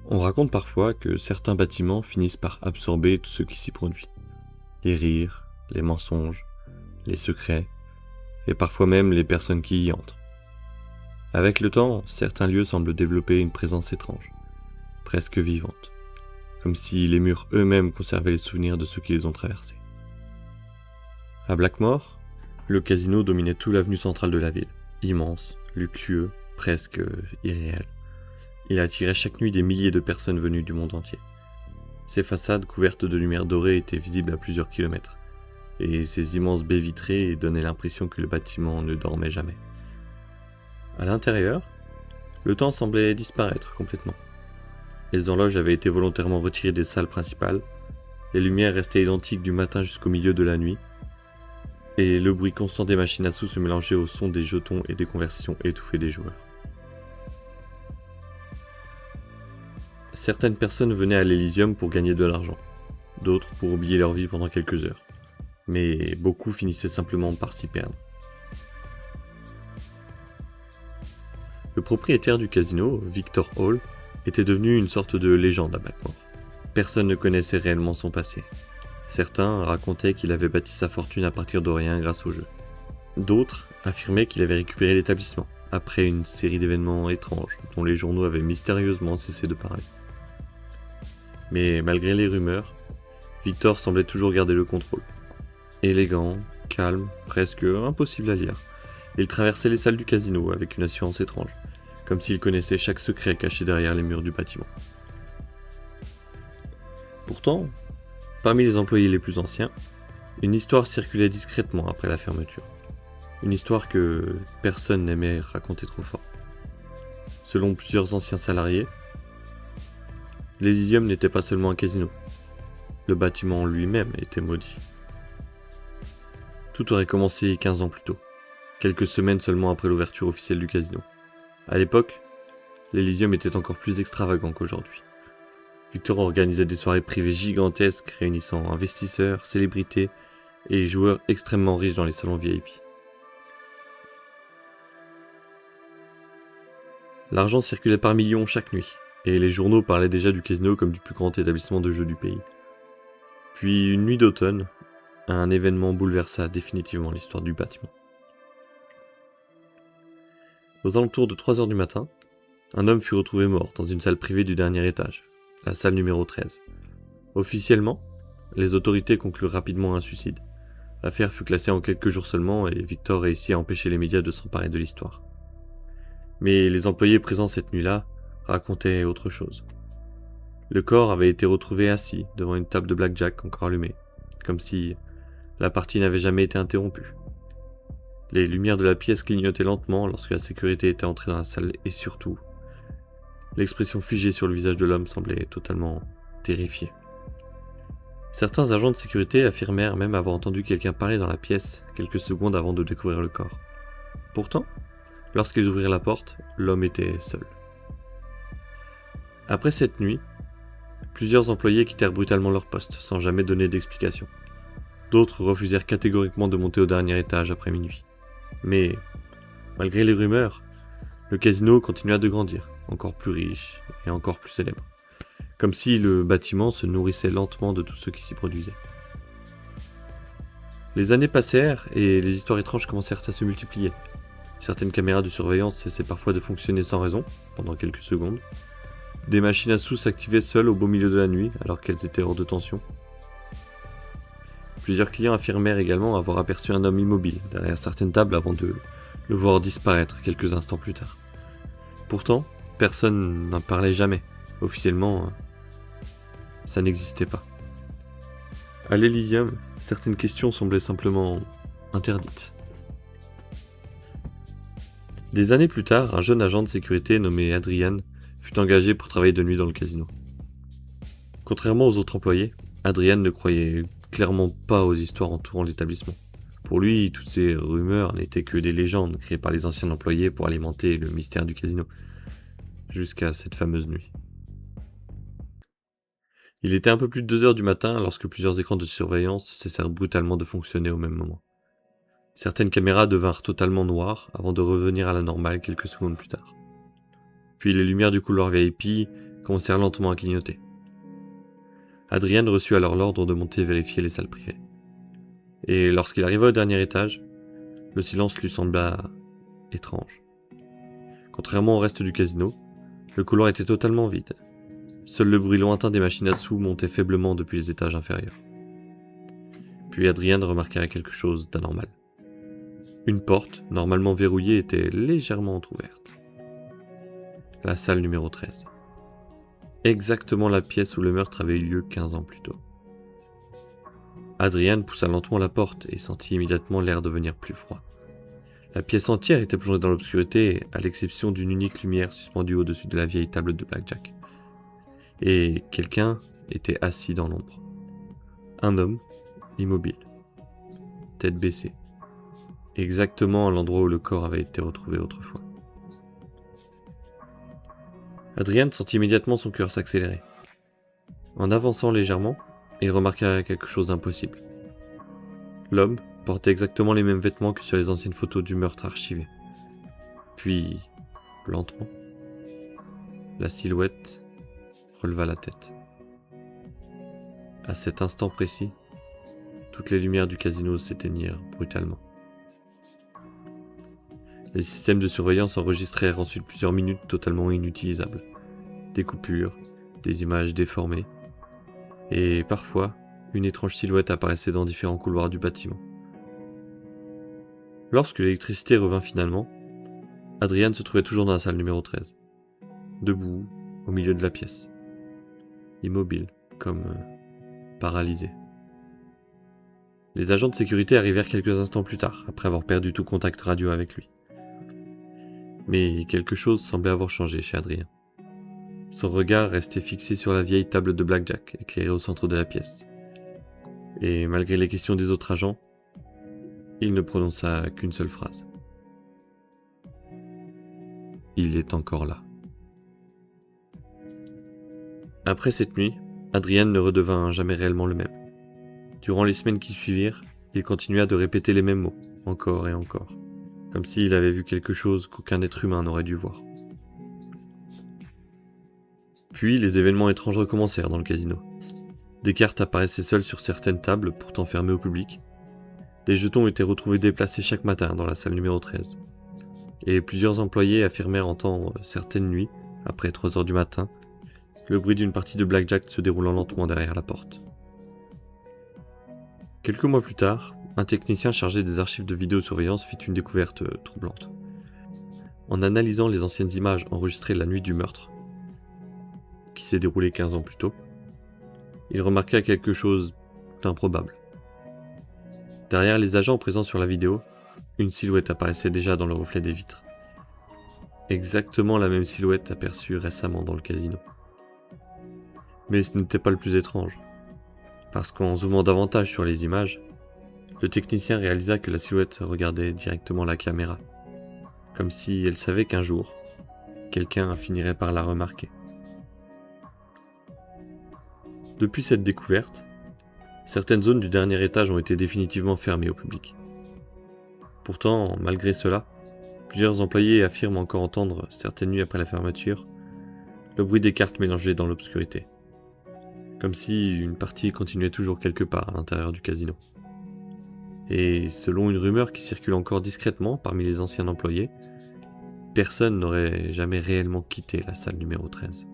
On raconte parfois que certains bâtiments finissent par absorber tout ce qui s'y produit. Les rires, les mensonges, les secrets, et parfois même les personnes qui y entrent. Avec le temps, certains lieux semblent développer une présence étrange, presque vivante, comme si les murs eux-mêmes conservaient les souvenirs de ceux qui les ont traversés. À Blackmore, le casino dominait toute l'avenue centrale de la ville, immense, luxueux, presque irréel. Il attirait chaque nuit des milliers de personnes venues du monde entier. Ses façades couvertes de lumière dorée étaient visibles à plusieurs kilomètres, et ses immenses baies vitrées donnaient l'impression que le bâtiment ne dormait jamais. À l'intérieur, le temps semblait disparaître complètement. Les horloges avaient été volontairement retirées des salles principales, les lumières restaient identiques du matin jusqu'au milieu de la nuit, et le bruit constant des machines à sous se mélangeait au son des jetons et des conversations étouffées des joueurs. Certaines personnes venaient à l'Elysium pour gagner de l'argent, d'autres pour oublier leur vie pendant quelques heures, mais beaucoup finissaient simplement par s'y perdre. Le propriétaire du casino, Victor Hall, était devenu une sorte de légende à Blackmore. Personne ne connaissait réellement son passé. Certains racontaient qu'il avait bâti sa fortune à partir de rien grâce au jeu. D'autres affirmaient qu'il avait récupéré l'établissement, après une série d'événements étranges dont les journaux avaient mystérieusement cessé de parler. Mais malgré les rumeurs, Victor semblait toujours garder le contrôle. Élégant, calme, presque impossible à lire, il traversait les salles du casino avec une assurance étrange, comme s'il connaissait chaque secret caché derrière les murs du bâtiment. Pourtant, parmi les employés les plus anciens, une histoire circulait discrètement après la fermeture. Une histoire que personne n'aimait raconter trop fort. Selon plusieurs anciens salariés, l'Elysium n'était pas seulement un casino. Le bâtiment lui-même était maudit. Tout aurait commencé 15 ans plus tôt, quelques semaines seulement après l'ouverture officielle du casino. À l'époque, l'Elysium était encore plus extravagant qu'aujourd'hui. Victor organisait des soirées privées gigantesques réunissant investisseurs, célébrités et joueurs extrêmement riches dans les salons VIP. L'argent circulait par millions chaque nuit, et les journaux parlaient déjà du casino comme du plus grand établissement de jeux du pays. Puis, une nuit d'automne, un événement bouleversa définitivement l'histoire du bâtiment. Aux alentours de 3 heures du matin, un homme fut retrouvé mort dans une salle privée du dernier étage, la salle numéro 13. Officiellement, les autorités conclurent rapidement un suicide. L'affaire fut classée en quelques jours seulement et Victor réussit à empêcher les médias de s'emparer de l'histoire. Mais les employés présents cette nuit-là racontaient autre chose. Le corps avait été retrouvé assis devant une table de blackjack encore allumée, comme si la partie n'avait jamais été interrompue. Les lumières de la pièce clignotaient lentement lorsque la sécurité était entrée dans la salle et surtout, l'expression figée sur le visage de l'homme semblait totalement terrifiée. Certains agents de sécurité affirmèrent même avoir entendu quelqu'un parler dans la pièce quelques secondes avant de découvrir le corps. Pourtant, lorsqu'ils ouvrirent la porte, l'homme était seul. Après cette nuit, plusieurs employés quittèrent brutalement leur poste sans jamais donner d'explication. D'autres refusèrent catégoriquement de monter au dernier étage après minuit. Mais, malgré les rumeurs, le casino continua de grandir, encore plus riche et encore plus célèbre, comme si le bâtiment se nourrissait lentement de tout ce qui s'y produisait. Les années passèrent et les histoires étranges commencèrent à se multiplier. Certaines caméras de surveillance cessaient parfois de fonctionner sans raison, pendant quelques secondes. Des machines à sous s'activaient seules au beau milieu de la nuit, alors qu'elles étaient hors de tension. Plusieurs clients affirmèrent également avoir aperçu un homme immobile derrière certaines tables avant de le voir disparaître quelques instants plus tard. Pourtant, personne n'en parlait jamais. Officiellement, ça n'existait pas. À l'Elysium, certaines questions semblaient simplement interdites. Des années plus tard, un jeune agent de sécurité nommé Adrian fut engagé pour travailler de nuit dans le casino. Contrairement aux autres employés, Adrian ne croyait clairement pas aux histoires entourant l'établissement. Pour lui, toutes ces rumeurs n'étaient que des légendes créées par les anciens employés pour alimenter le mystère du casino, jusqu'à cette fameuse nuit. Il était un peu plus de 2 heures du matin lorsque plusieurs écrans de surveillance cessèrent brutalement de fonctionner au même moment. Certaines caméras devinrent totalement noires avant de revenir à la normale quelques secondes plus tard. Puis les lumières du couloir VIP commencèrent lentement à clignoter. Adrien reçut alors l'ordre de monter vérifier les salles privées. Et lorsqu'il arriva au dernier étage, le silence lui sembla étrange. Contrairement au reste du casino, le couloir était totalement vide. Seul le bruit lointain des machines à sous montait faiblement depuis les étages inférieurs. Puis Adrien remarqua quelque chose d'anormal. Une porte, normalement verrouillée, était légèrement entrouverte. La salle numéro 13. Exactement la pièce où le meurtre avait eu lieu 15 ans plus tôt. Adrien poussa lentement la porte et sentit immédiatement l'air devenir plus froid. La pièce entière était plongée dans l'obscurité, à l'exception d'une unique lumière suspendue au-dessus de la vieille table de blackjack. Et quelqu'un était assis dans l'ombre. Un homme, immobile, tête baissée, exactement à l'endroit où le corps avait été retrouvé autrefois. Adrien sentit immédiatement son cœur s'accélérer. En avançant légèrement, il remarqua quelque chose d'impossible. L'homme portait exactement les mêmes vêtements que sur les anciennes photos du meurtre archivées. Puis, lentement, la silhouette releva la tête. À cet instant précis, toutes les lumières du casino s'éteignirent brutalement. Les systèmes de surveillance enregistrèrent ensuite plusieurs minutes totalement inutilisables. Des coupures, des images déformées, et parfois, une étrange silhouette apparaissait dans différents couloirs du bâtiment. Lorsque l'électricité revint finalement, Adrien se trouvait toujours dans la salle numéro 13, debout au milieu de la pièce, immobile, comme paralysé. Les agents de sécurité arrivèrent quelques instants plus tard, après avoir perdu tout contact radio avec lui. Mais quelque chose semblait avoir changé chez Adrien. Son regard restait fixé sur la vieille table de blackjack, éclairée au centre de la pièce. Et malgré les questions des autres agents, il ne prononça qu'une seule phrase. Il est encore là. Après cette nuit, Adrien ne redevint jamais réellement le même. Durant les semaines qui suivirent, il continua de répéter les mêmes mots, encore et encore, comme s'il avait vu quelque chose qu'aucun être humain n'aurait dû voir. Puis les événements étranges recommencèrent dans le casino. Des cartes apparaissaient seules sur certaines tables, pourtant fermées au public. Des jetons étaient retrouvés déplacés chaque matin dans la salle numéro 13. Et plusieurs employés affirmèrent entendre certaines nuits, après 3 heures du matin, le bruit d'une partie de blackjack se déroulant lentement derrière la porte. Quelques mois plus tard, un technicien chargé des archives de vidéosurveillance fit une découverte troublante. En analysant les anciennes images enregistrées la nuit du meurtre, qui s'est déroulé 15 ans plus tôt, il remarqua quelque chose d'improbable. Derrière les agents présents sur la vidéo, une silhouette apparaissait déjà dans le reflet des vitres. Exactement la même silhouette aperçue récemment dans le casino. Mais ce n'était pas le plus étrange, parce qu'en zoomant davantage sur les images, le technicien réalisa que la silhouette regardait directement la caméra, comme si elle savait qu'un jour, quelqu'un finirait par la remarquer. Depuis cette découverte, certaines zones du dernier étage ont été définitivement fermées au public. Pourtant, malgré cela, plusieurs employés affirment encore entendre, certaines nuits après la fermeture, le bruit des cartes mélangées dans l'obscurité, comme si une partie continuait toujours quelque part à l'intérieur du casino. Et selon une rumeur qui circule encore discrètement parmi les anciens employés, personne n'aurait jamais réellement quitté la salle numéro 13.